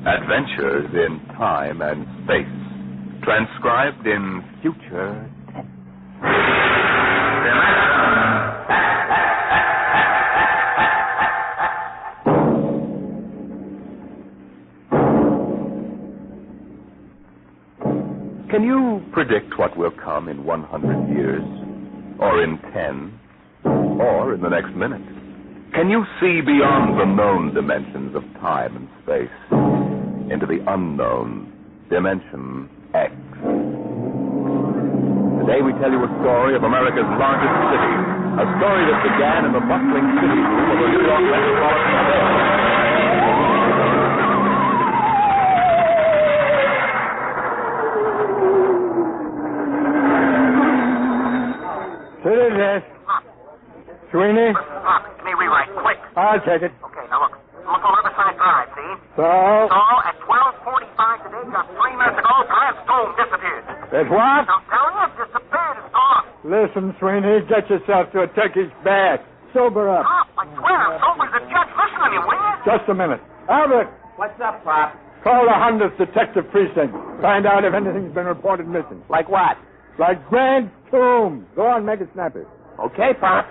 Adventures in time and space. Transcribed in future tense. Can you predict what will come in 100 years? Or in 10? Or in the next minute? Can you see beyond the known dimensions of time and space into the unknown dimension X? Today we tell you a story of America's largest city, a story that began in the bustling city room of the New York Metropolitan Area. City desk. Sweeney? Give me rewrite, quick. I'll take it. Okay, now look. Look on Riverside Drive, see? So? So, at 12:45 today, just 3 minutes ago, Gladstone disappeared. It's what? I'm telling you, disappeared. It's gone. Listen, Sweeney, get yourself to a Turkish bath. Sober up. Pop, I swear, sober's the judge. Listen to me, will you? Just a minute. Albert, What's up, Pop? call the 100th Detective Precinct. Find out if anything's been reported missing. Like what? Like Grand Tomb. Go on, make it snappy. Okay, Pop.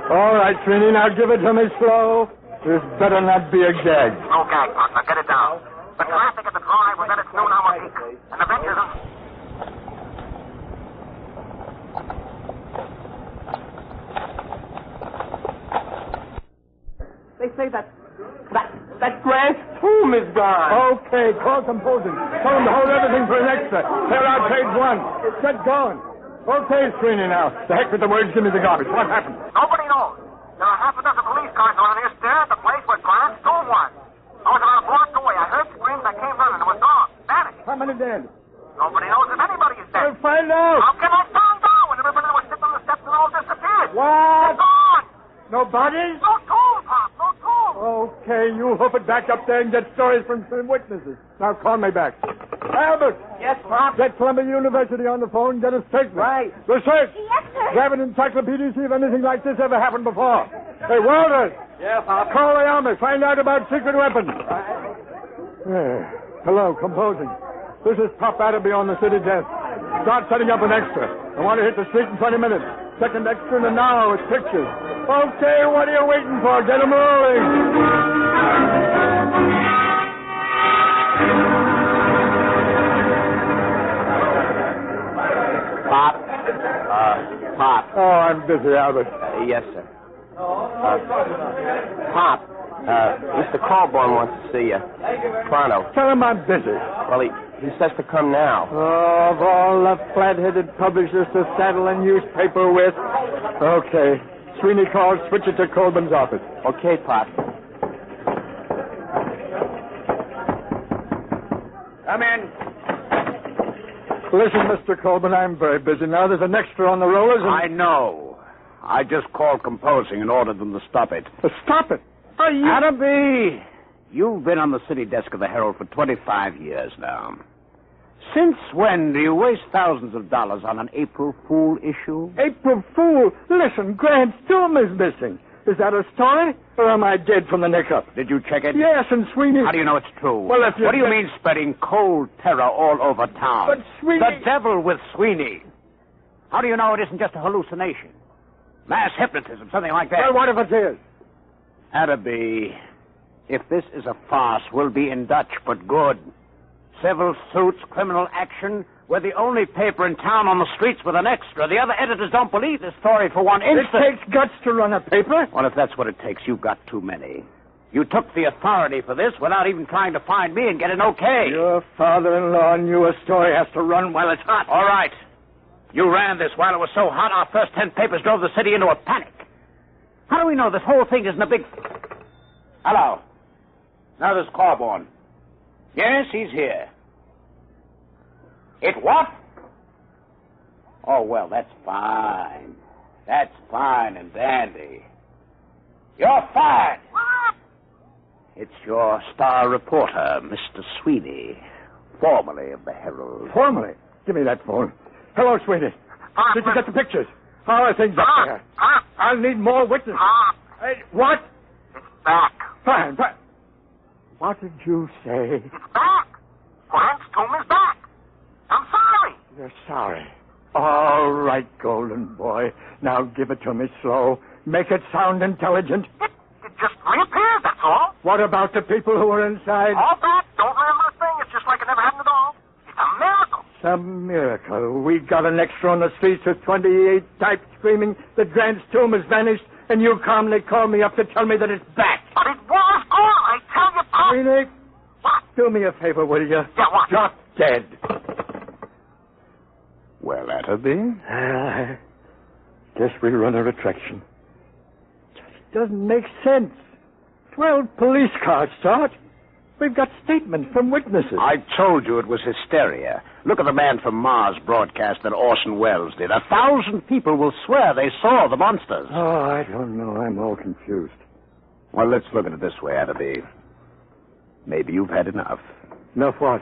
All right, Sweeney, now give it to me slow. This better not be a gag. No gag, Pop. Now get it down. The traffic at the drive was at its noon hour peak. And the benches are... They say that Grant's tomb is gone. Okay, call composing. Tell them to hold everything for an extra. Clear out page 1. Get going. Okay, Sweeney, now. The heck with the words. Give me the garbage. What happened? Nobody knows. There are half a dozen police cars around here staring at the place where Grant's tomb was. I was about a block away. I heard screams. I came running. It was gone. Vanished. How many dead? Nobody knows if anybody is dead. We'll find out. How can I find out when everybody that was sitting on the steps and all disappeared? What? It's gone. No bodies? No tomb, Pop. No tomb. Okay, you hoof it back up there and get stories from some witnesses. Now call me back. Albert, Yes, Pop. get Columbia University on the phone. Get a statement. Right. Research. Yes, sir. Grab an encyclopedia, see if anything like this ever happened before. Hey, Walter. Yeah, Pop. Call the army. Find out about secret weapons. Hello, composing. This is Pop Atterby on the city desk. Start setting up an extra. I want to hit the street in 20 minutes. Second extra in an hour with pictures. Okay, what are you waiting for? Get 'em rolling. Pop. Pop. Oh, I'm busy, Albert. Yes, sir. Pop. Mr. Colborne wants to see you. Pronto. Tell him I'm busy. Well, he says to come now. Oh, of all the flat-headed publishers to saddle a newspaper with. Okay. Sweeney calls, switch it to Colburn's office. Okay, Pop. Come in. Listen, Mr. Colburn, I'm very busy now. There's an extra on the rollers and... I know. I just called composing and ordered them to stop it. Stop it. Are you... Atterby, you've been on the city desk of the Herald for 25 years now. Since when do you waste thousands of dollars on an April Fool issue? April Fool. Listen, Grant's tomb is missing. Is that a story? Or am I dead from the neck up? Did you check it? Yes, and Sweeney... How do you know it's true? Well, if you... What do you mean spreading cold terror all over town? But Sweeney... The devil with Sweeney. How do you know it isn't just a hallucination? Mass hypnotism, something like that. Well, what if it is? Atterby, if this is a farce, we'll be in Dutch, but good. Civil suits, criminal action. We're the only paper in town on the streets with an extra. The other editors don't believe this story for one instant. It takes guts to run a paper. Well, if that's what it takes, you've got too many. You took the authority for this without even trying to find me and get an okay. Your father-in-law knew a story has to run while it's hot. All right. You ran this while it was so hot, our first 10 papers drove the city into a panic. How do we know this whole thing isn't a big... Hello. Now there's Corborn. Yes, he's here. It what? Oh, well, that's fine. That's fine and dandy. You're fired. What? It's your star reporter, Mr. Sweeney, formerly of the Herald. Formally. Give me that phone. Hello, Sweeney. Did you get the pictures? How are things up there? I'll need more witnesses. Hey, what? It's back. Fine. What did you say? It's back. Grant's tomb is back. I'm sorry. You're sorry. All right, golden boy. Now give it to me slow. Make it sound intelligent. It just reappeared, that's all. What about the people who were inside? All that. Don't remember a thing. It's just like it never happened at all. It's a miracle. Some miracle. We got an extra on the streets with 28 types screaming that Grant's tomb has vanished, and you calmly call me up to tell me that it's back. But it was gone, I tell you, Pop. Sweeney, What? do me a favor, will you? Yeah, what? Drop dead. Well, Atterby? I guess we run a retraction. Just doesn't make sense. 12 police cars saw it. We've got statements from witnesses. I told you it was hysteria. Look at the man from Mars broadcast that Orson Welles did. 1,000 people will swear they saw the monsters. Oh, I don't know. I'm all confused. Well, let's look at it this way, Atterby. Maybe you've had enough. Enough what?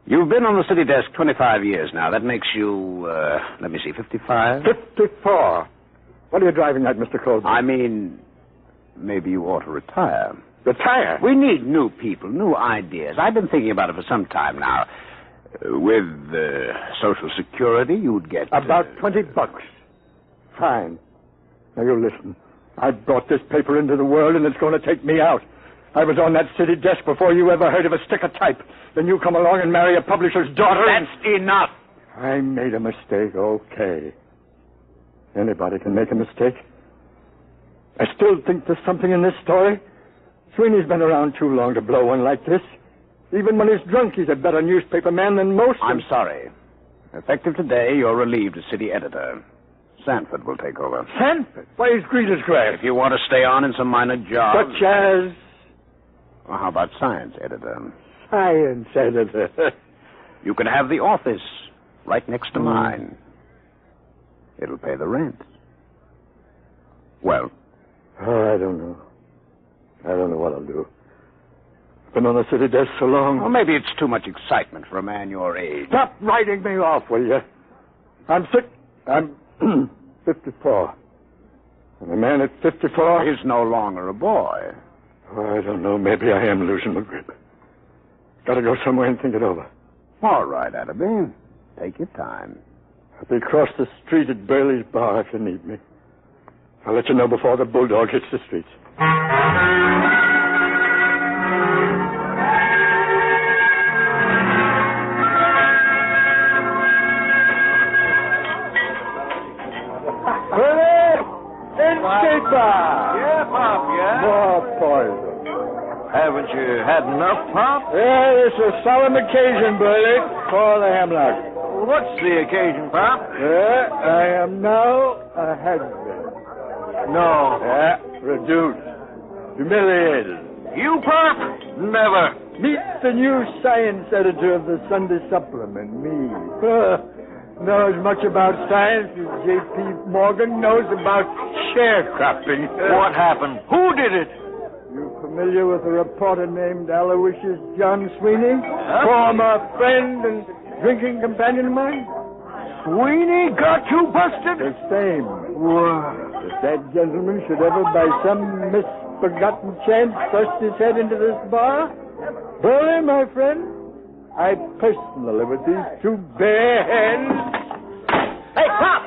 You've been on the city desk 25 years now. That makes you, 55? 54. What are you driving at, Mr. Colby? I mean, maybe you ought to retire. Retire? We need new people, new ideas. I've been thinking about it for some time now. With Social Security, you'd get... About $20. Fine. Now, you listen. I brought this paper into the world, and it's going to take me out. I was on that city desk before you ever heard of a stick of type. Then you come along and marry a publisher's daughter. That's enough. I made a mistake, okay. Anybody can make a mistake. I still think there's something in this story. Sweeney's been around too long to blow one like this. Even when he's drunk, he's a better newspaper man than most. I'm sorry. Effective today, you're relieved as city editor. Sanford will take over. Sanford? Why, he's great as grass. If you want to stay on in some minor job... Such as... Well, how about science editor? Science editor. You can have the office right next to mine. It'll pay the rent. Well? Oh, I don't know. I don't know what I'll do. Been on the city desk so long. Well, maybe it's too much excitement for a man your age. Stop writing me off, will you? I'm sick. I'm 54. And a man at 54... He's no longer a boy. Oh, I don't know. Maybe I am losing my grip. Gotta go somewhere and think it over. All right, Atterby. Take your time. I'll be across the street at Burley's bar if you need me. I'll let you know before the bulldog hits the streets. Skate bar. Yeah, Pop, yeah? More poison. Haven't you had enough, Pop? Yeah, it's a solemn occasion, Burley. For the hemlock. What's the occasion, Pop? Yeah, I am now a husband. No. Yeah, reduced. Humiliated. You, Pop? Never. Meet the new science editor of the Sunday Supplement, me. Knows much about science as J.P. Morgan knows about sharecropping. What happened? Who did it? You familiar with a reporter named Aloysius John Sweeney? Former friend and drinking companion of mine? Sweeney got you busted? The same. What? If that gentleman should ever by some misforgotten chance thrust his head into this bar, Burley, my friend, I personally, with these two bare hands... Hey, Pop!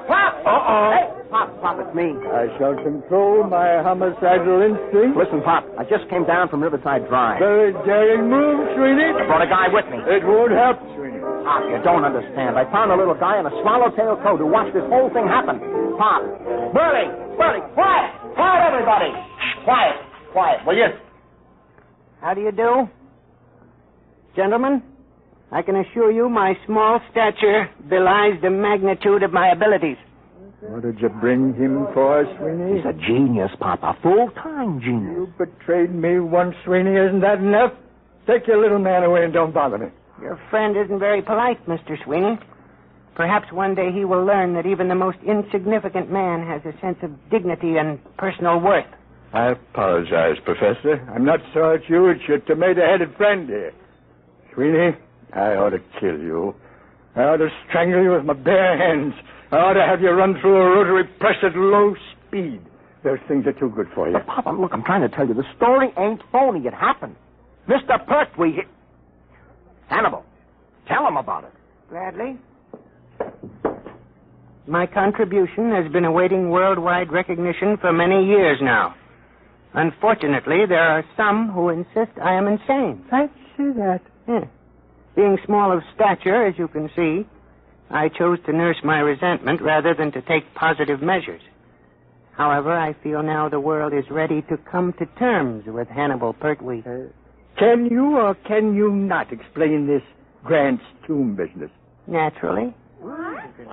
Pop! Uh-oh. Hey, Pop, it's me. I shall control my homicidal instinct. Listen, Pop, I just came down from Riverside Drive. Very daring move, Sweeney. I brought a guy with me. It won't help, Sweeney. Pop, you don't understand. I found a little guy in a swallowtail coat who watched this whole thing happen. Pop. Burley, quiet! Quiet, everybody! Quiet, will you? How do you do? Gentlemen, I can assure you my small stature belies the magnitude of my abilities. What did you bring him for, Sweeney? He's a genius, Pop, a full-time genius. You betrayed me once, Sweeney. Isn't that enough? Take your little man away and don't bother me. Your friend isn't very polite, Mr. Sweeney. Perhaps one day he will learn that even the most insignificant man has a sense of dignity and personal worth. I apologize, Professor. I'm not so at you. It's your tomato-headed friend here. Sweeney, I ought to kill you. I ought to strangle you with my bare hands. I ought to have you run through a rotary press at low speed. Those things are too good for you. But, Papa, look, I'm trying to tell you, the story ain't phony. It happened. Mr. Pertwee. Hannibal, tell him about it. Gladly. My contribution has been awaiting worldwide recognition for many years now. Unfortunately, there are some who insist I am insane. Fancy that. Yeah. Being small of stature, as you can see, I chose to nurse my resentment rather than to take positive measures. However, I feel now the world is ready to come to terms with Hannibal Pertwee. Can you or can you not explain this Grant's tomb business? Naturally. It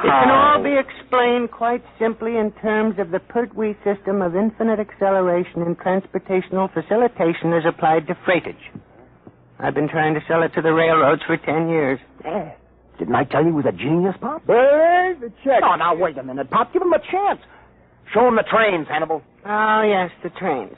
can all be explained quite simply in terms of the Pertwee system of infinite acceleration and transportational facilitation as applied to freightage. I've been trying to sell it to the railroads for 10 years. Didn't I tell you he was a genius, Pop? Hey, the check. Oh, now, wait a minute, Pop. Give him a chance. Show him the trains, Hannibal. Oh, yes, the trains.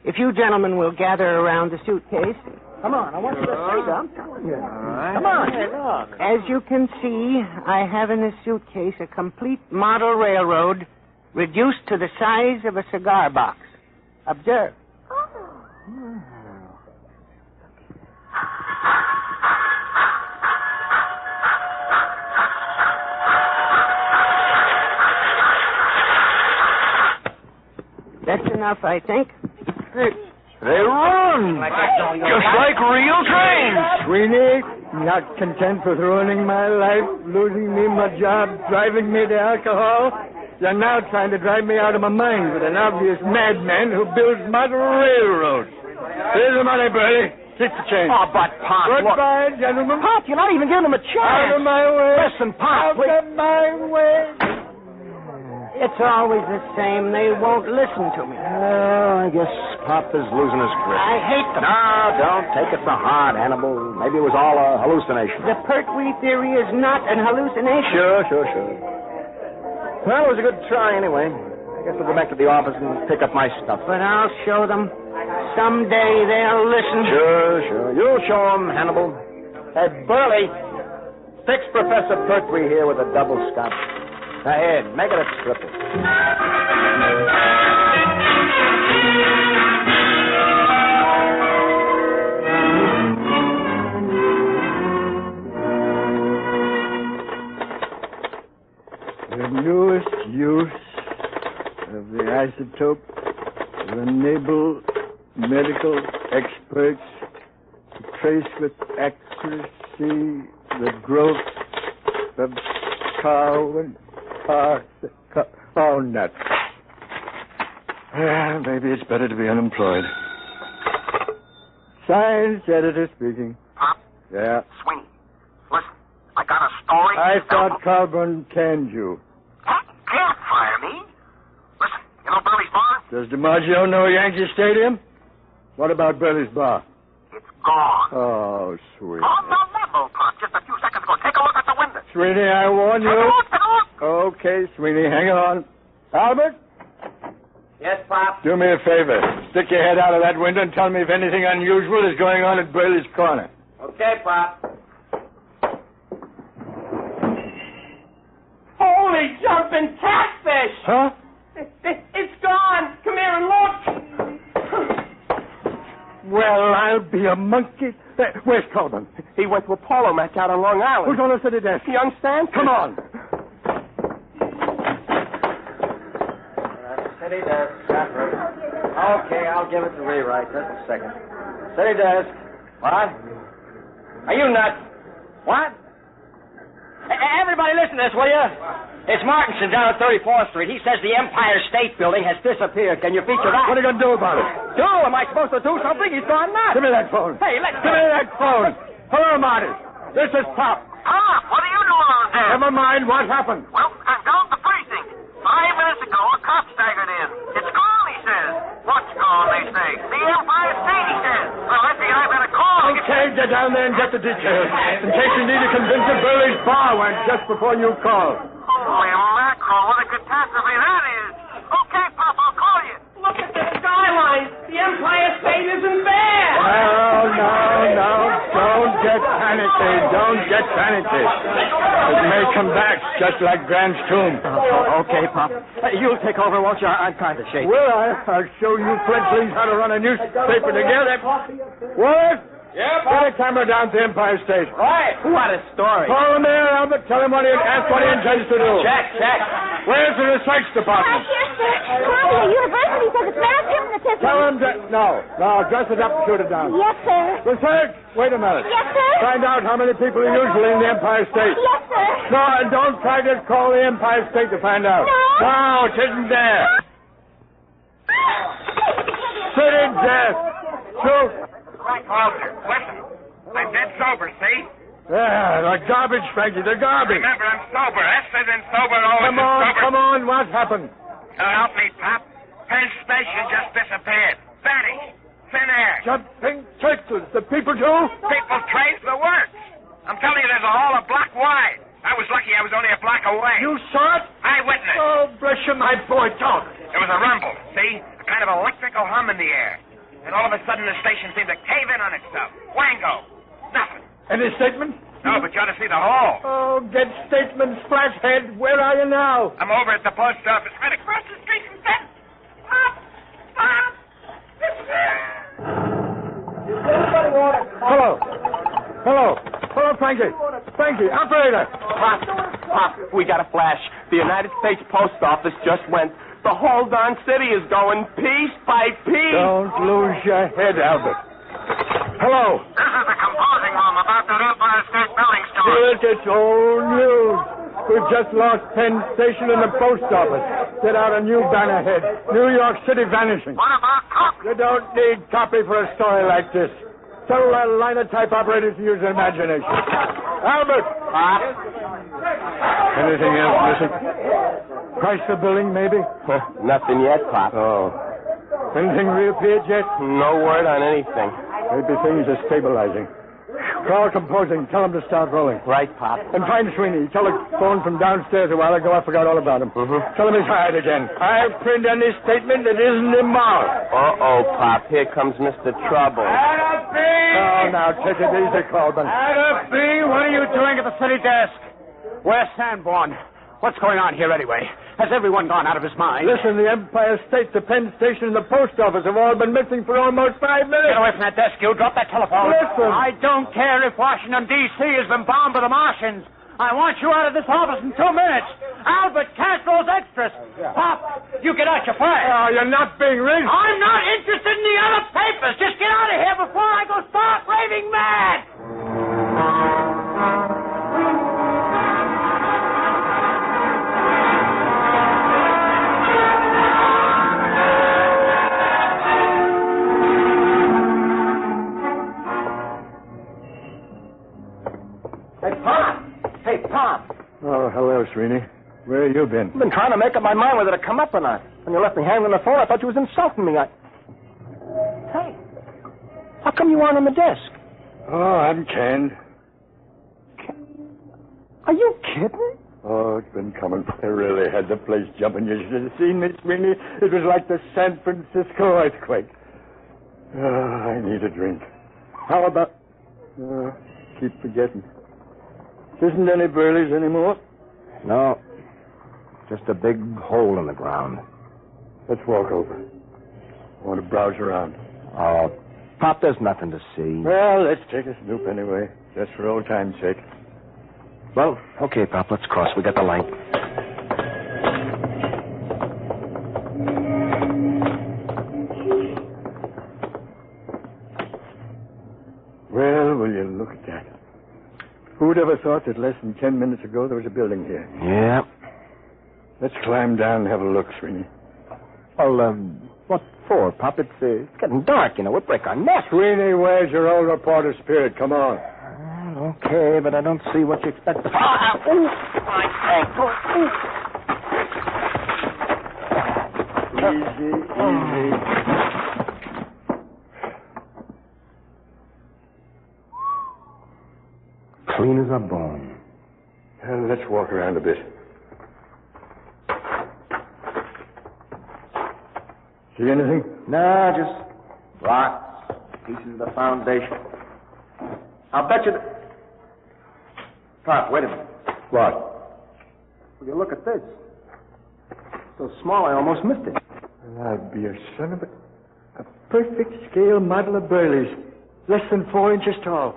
If you gentlemen will gather around the suitcase. Come on, I want you to see them. I'm telling you. Come on, here, look. As you can see, I have in this suitcase a complete model railroad reduced to the size of a cigar box. Observe. That's enough, I think. They run! Just like real trains! Sweeney, not content with ruining my life, losing me my job, driving me to alcohol, you're now trying to drive me out of my mind with an obvious madman who builds model railroads. Here's the money, Bertie. Keep the change. Oh, but, Pop, Goodbye, gentlemen. Pop, you're not even giving him a chance. Out of my way. Listen, Pop, Out please. of my way. It's always the same. They won't listen to me. I guess Pop is losing his grip. I hate them. No, don't take it for hard, Hannibal. Maybe it was all a hallucination. The Pertwee theory is not an hallucination. Sure. Well, it was a good try anyway. I guess I'll go back to the office and pick up my stuff. But I'll show them. Someday they'll listen. Sure. You'll show them, Hannibal. Hey, Burley, fix Professor Pertwee here with a double scotch. Ahead, make it a triple. The newest use of the isotope will enable medical experts to trace with accuracy the growth of cow. Oh, nuts. Yeah, maybe it's better to be unemployed. Science editor speaking. Pop? Yeah. Sweeney, listen, I got a story. I thought Calburn canned you. Can't fire me. Listen, you know Burley's bar? Does DiMaggio know Yankee Stadium? What about Burley's bar? It's gone. Oh, sweet. On the level, Pop, just a few seconds ago. Take a look at the window. Sweeney, I warn you. Take a look. Okay, Sweeney, hang on. Albert? Yes, Pop? Do me a favor. Stick your head out of that window and tell me if anything unusual is going on at Burley's Corner. Okay, Pop. Holy jumping catfish! Huh? It's gone! Come here and look! Well, I'll be a monkey. Where's Calburn? He went to a polo match out on Long Island. Who's on the city desk? Young Stan? Come on. City desk. Okay, I'll give it to rewrite. Just a second. City desk. What? Are you nuts? What? Everybody listen to this, will you? It's Martinson down at 34th Street. He says the Empire State Building has disappeared. Can you feature that? What are you going to do about it? Do? Am I supposed to do something? He's gone nuts. Give me that phone. Hey, let's Give me that phone. Hello, Marty. This is Pop. Ah, what are you doing on there? Never mind what happened. Well, I'm down at the precinct. 5 minutes ago, a cop staggered in. It's gone, he says. What's gone, they say? The Empire State, he says. Well, Lefty and I better call. Okay, get down there and get the details. In case you need to convince him Burley's bar went just before you call. Holy mackerel, what a catastrophe that is. Okay, Pop, I'll call you. Look at the skyline! The Empire State isn't there! No, don't get get panicky. Don't get panicky. It may come back, just like Grant's tomb. Okay, Pop. You'll take over, won't you? I'm kind of shaky. Will I? I'll show you fledglings how to run a newspaper together. What? Yeah, Get a camera down to Empire State. Right. What a story. Call him there, Albert. Tell him what he intends to do. Check. Where's the research department? Here, sir. Columbia University says it's not hypnotism. Tell him to... No, dress it up and shoot it down. Yes, sir. Research? Wait a minute. Yes, sir. Find out how many people are usually in the Empire State. Yes, sir. No, and don't try to call the Empire State to find out. No, it isn't there. City death. Shoot. Walter, listen. I'm dead sober, see? Yeah, the garbage, Frankie, the garbage. Remember, I'm sober. S is in sober, O is in sober. Come on, what happened? Help me, Pop. Penn Station just disappeared. Vanished. Thin air. Jumping turtles. The people too? People trace the works. I'm telling you, there's a hall a block wide. I was lucky I was only a block away. You saw it? Eyewitness. Oh, bless you, my boy, don't. There was a rumble, see? A kind of electrical hum in the air. And all of a sudden, the station seemed to cave in on itself. Wango. Nothing. Any statement? No, but you ought to see the hall. Oh, get statements, flathead. Where are you now? I'm over at the post office, right across the street from Penn. Pop! Hello, Frankie. Frankie, operator. Pop, we got a flash. The United States Post Office just went. The whole darn city is going piece by piece. Don't lose your head, Albert. Hello. This is the composing room about that Empire State Building story. It's old news. We've just lost Penn Station and the post office. Get out a new banner head. New York City vanishing. What about copy? You don't need copy for a story like this. Tell that linotype operator to use their imagination. Albert! Anything else missing? Price the building, maybe? Nothing yet, Pop. Oh. Anything reappeared yet? No word on anything. Maybe things are stabilizing. Call composing. Tell them to start rolling. Right, Pop. And find Sweeney. Telephone from downstairs a while ago. I forgot all about him. Tell him he's hired again. I'll print any statement that isn't immoral. Uh-oh, Pop. Here comes Mr. Trouble. Oh, now take it easy, Colburn. Ada B., what are you doing at the city desk? Where's Sanborn? What's going on here anyway? Has everyone gone out of his mind? Listen, the Empire State, the Penn Station, and the post office have all been missing for almost 5 minutes. Get away from that desk, you. Drop that telephone. Listen. I don't care if Washington, D.C. has been bombed by the Martians. I want you out of this office in 2 minutes. Albert, cash those extras. Pop, you get out your file. Oh, you're not being rigged. I'm not interested in the other papers. Just get out of here before I go start raving mad. Hey, Pop. Oh, hello, Sweeney. Where have you been? I've been trying to make up my mind whether to come up or not. When you left me hanging on the phone, I thought you was insulting me. Hey, how come you aren't on the desk? Oh, I'm canned. Are you kidding? Oh, it's been coming. I really had the place jumping. You should have seen me, Sweeney. It was like the San Francisco earthquake. Oh, I need a drink. How about... keep forgetting. Isn't any Burleys anymore? No. Just a big hole in the ground. Let's walk over. I want to browse around. Oh, Pop, there's nothing to see. Well, let's take a snoop anyway, just for old time's sake. Well, okay, Pop, let's cross. We got the light. Well, will you look at that? Who'd ever thought that less than 10 minutes ago there was a building here? Yeah. Let's climb down and have a look, Sweeney. Well, what for, Pop? It's getting dark, you know. We'll break our neck. Sweeney, where's your old reporter spirit? Come on. Okay, but I don't see what you expect. My ankle. Easy. Clean as a bone. Well, let's walk around a bit. See anything? No, just rocks, pieces of the foundation. I'll bet you Pop, wait a minute. What? Will you look at this? So small I almost missed it. I'd be a son of a perfect scale model of Burley's. Less than 4 inches tall.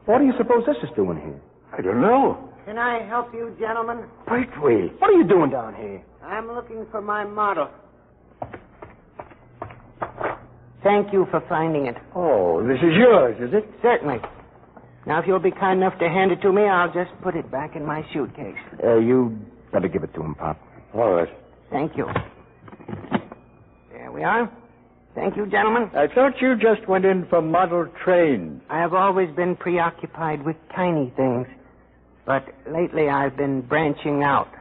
What do you suppose this is doing here? I don't know. Can I help you, gentlemen? Wait, wait. What are you doing down here? I'm looking for my model. Thank you for finding it. Oh, this is yours, is it? Certainly. Now, if you'll be kind enough to hand it to me, I'll just put it back in my suitcase. You better give it to him, Pop. All right. Thank you. There we are. Thank you, gentlemen. I thought you just went in for model trains. I have always been preoccupied with tiny things, but lately I've been branching out.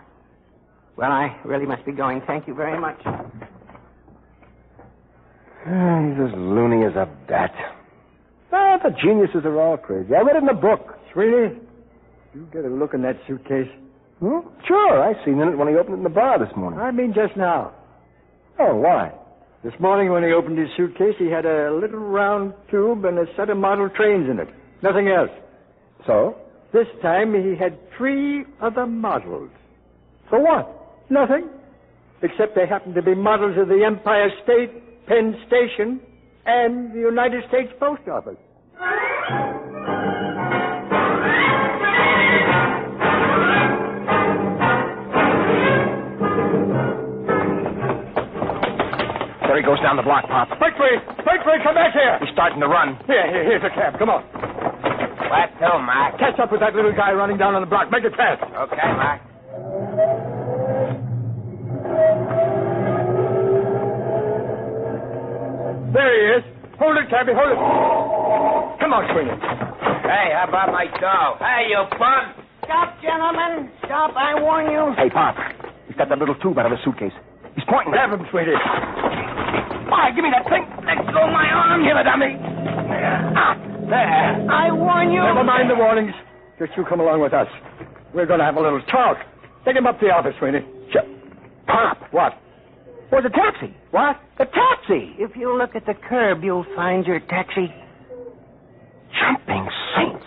Well, I really must be going. Thank you very much. He's as loony as a bat. Ah, the geniuses are all crazy. I read it in the book. Sweeney, you get a look in that suitcase. Sure, I seen it when he opened it in the bar this morning. I mean just now. Oh, why? This morning when he opened his suitcase, he had a little round tube and a set of model trains in it. Nothing else. So? This time he had 3 other models. So what? Nothing. Except they happened to be models of the Empire State, Penn Station, and the United States Post Office. There he goes down the block, Pop. Victory! Victory, come back here! He's starting to run. Here's a cab. Come on. Where to, Mac? Catch up with that little guy running down on the block. Make it fast. Okay, Mac. There he is. Hold it, cabby, hold it. Come on, Sweeney. Hey, how about my dough? Hey, you bum! Stop, gentlemen. Stop, I warn you. Hey, Pop. He's got that little tube out of his suitcase. He's pointing. Grab him, Sweeney. Why, give me that thing. Let go of my arm. Give it to me. There. I warn you. Never mind the warnings. Just you come along with us. We're going to have a little talk. Take him up to the office, Sweeney. Sure. Pop. What? Where's the taxi? What? The taxi. If you look at the curb, you'll find your taxi. Jumping saints.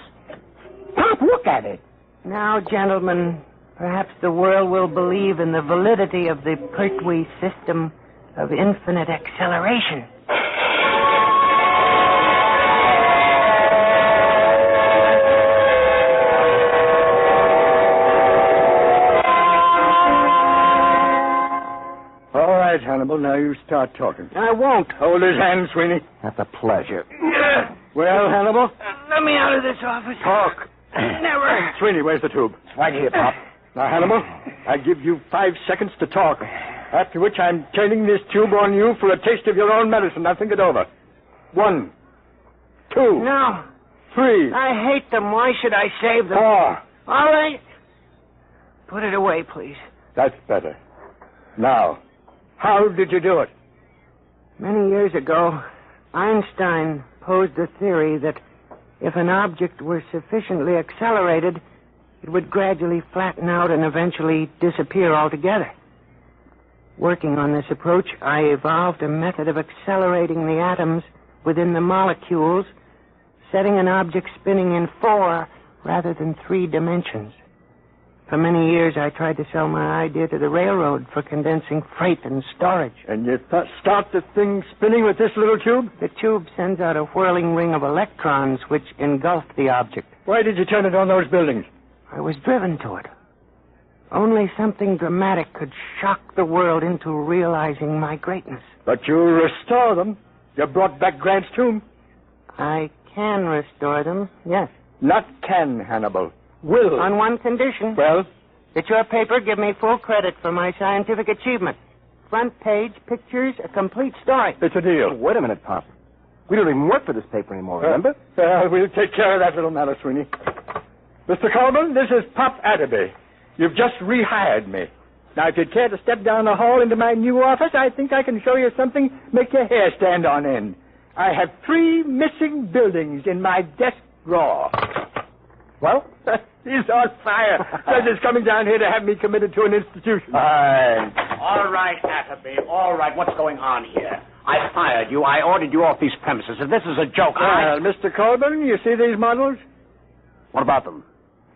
Pop, look at it. Now, gentlemen, perhaps the world will believe in the validity of the Pertwee system of infinite acceleration. All right, Hannibal, now you start talking. I won't. Hold his hand, Sweeney. That's a pleasure. Well, Hannibal? Let me out of this office. Talk. Never. Sweeney, where's the tube? Right here, Pop. Now, Hannibal, I give you 5 seconds to talk. After which I'm turning this tube on you for a taste of your own medicine. Now think it over. 1, 2, No. 3, I hate them. Why should I save them? 4. All right. Put it away, please. That's better. Now, how did you do it? Many years ago, Einstein posed a theory that if an object were sufficiently accelerated, it would gradually flatten out and eventually disappear altogether. Working on this approach, I evolved a method of accelerating the atoms within the molecules, setting an object spinning in 4 rather than 3 dimensions. For many years, I tried to sell my idea to the railroad for condensing freight and storage. And you start the thing spinning with this little tube? The tube sends out a whirling ring of electrons which engulf the object. Why did you turn it on those buildings? I was driven to it. Only something dramatic could shock the world into realizing my greatness. But you restore them. You brought back Grant's tomb. I can restore them, yes. Not can, Hannibal. Will. On one condition. Well? That your paper give me full credit for my scientific achievement. Front page, pictures, a complete story. It's a deal. Wait a minute, Pop. We don't even work for this paper anymore, remember? We'll take care of that little matter, Sweeney. Mr. Colburn, this is Pop Adderby. You've just rehired me. Now, if you'd care to step down the hall into my new office, I think I can show you something make your hair stand on end. I have 3 missing buildings in my desk drawer. Well? He's on fire. Judge is coming down here to have me committed to an institution. All right, Atterby. All right. What's going on here? I fired you. I ordered you off these premises. If this is a joke, Well, Mr. Colburn, you see these models? What about them?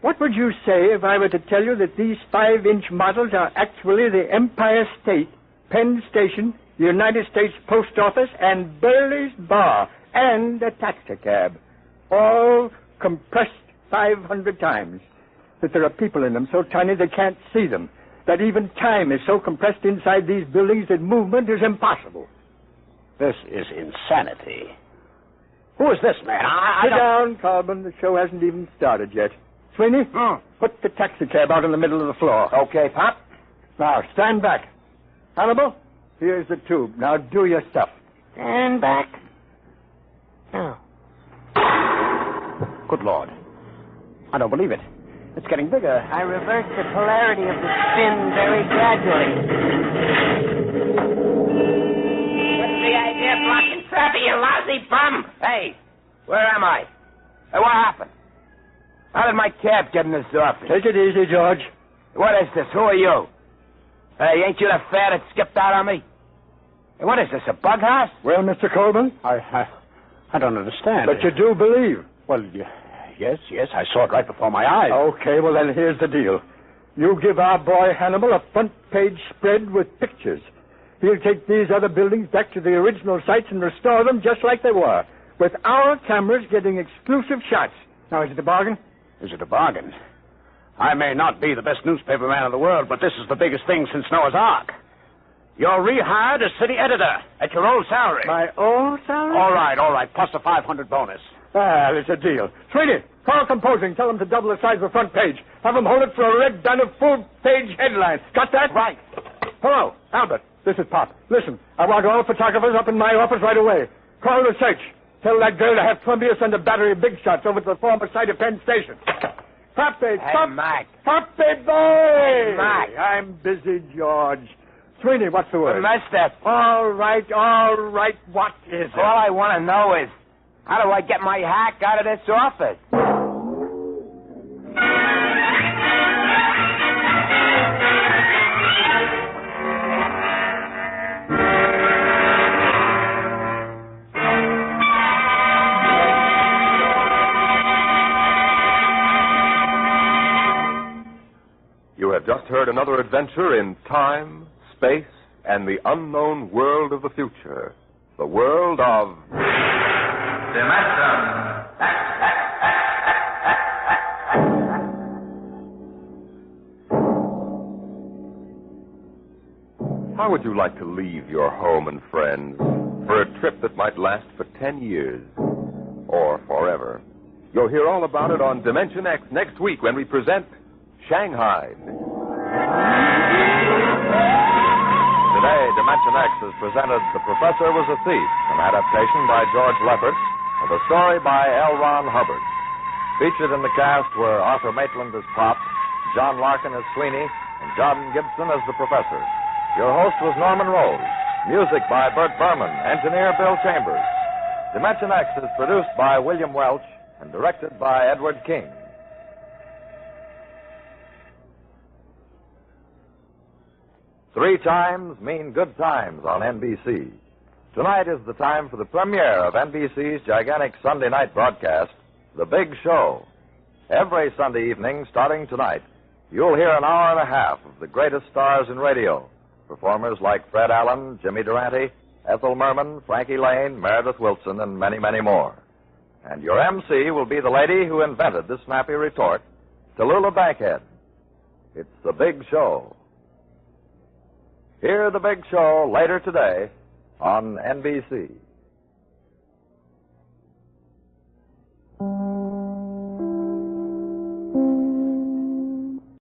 What would you say if I were to tell you that these 5-inch models are actually the Empire State, Penn Station, the United States Post Office, and Burley's Bar, and a taxicab, all compressed 500 times, that there are people in them so tiny they can't see them, that even time is so compressed inside these buildings that movement is impossible. This is insanity. Who is this man? Sit down, Colburn. The show hasn't even started yet. Sweeney, put the taxicab out in the middle of the floor. Okay, Pop. Now, stand back. Hannibal, here's the tube. Now, do your stuff. Stand back. Now. Good Lord. I don't believe it. It's getting bigger. I reverse the polarity of the spin very gradually. What's the idea of blocking traffic, you lousy bum? Hey, where am I? Hey, what happened? How did my cab get in this office? Take it easy, George. What is this? Who are you? Hey, ain't you the fat that skipped out on me? Hey, what is this, a bug house? Well, Mr. Colburn? I don't understand. But you do believe. Well, yes, I saw it right before my eyes. Okay, well, then here's the deal. You give our boy Hannibal a front-page spread with pictures. He'll take these other buildings back to the original sites and restore them just like they were, with our cameras getting exclusive shots. Now, is it a bargain? Is it a bargain? I may not be the best newspaper man in the world, but this is the biggest thing since Noah's Ark. You're rehired as city editor at your old salary. My old salary? All right, plus a 500 bonus. Ah, it's a deal. Sweeney, call composing. Tell them to double the size of the front page. Have them hold it for a red banner full-page headline. Got that? Right. Hello, Albert. This is Pop. Listen, I want all photographers up in my office right away. Call the search. Tell that girl to have Columbia send a battery of big shots over to the former site of Penn Station. Poppy, Mac. Poppy boy! Hey, Mac. I'm busy, George. Sweeney, what's the word? Messed up. All right. What is it? All I want to know is, how do I get my hack out of this office? You have just heard another adventure in time, space, and the unknown world of the future. The world of... Dimension. How would you like to leave your home and friends for a trip that might last for 10 years or forever? You'll hear all about it on Dimension X next week when we present Shanghai. Today, Dimension X has presented The Professor Was a Thief, an adaptation by George Leppert, with a story by L. Ron Hubbard. Featured in the cast were Arthur Maitland as Pop, John Larkin as Sweeney, and John Gibson as the Professor. Your host was Norman Rose. Music by Bert Berman, engineer Bill Chambers. Dimension X is produced by William Welch and directed by Edward King. Three times mean good times on NBC. Tonight is the time for the premiere of NBC's gigantic Sunday night broadcast, The Big Show. Every Sunday evening, starting tonight, you'll hear an hour and a half of the greatest stars in radio. Performers like Fred Allen, Jimmy Durante, Ethel Merman, Frankie Lane, Meredith Wilson, and many, many more. And your MC will be the lady who invented the snappy retort, Tallulah Bankhead. It's The Big Show. Hear The Big Show later today on NBC.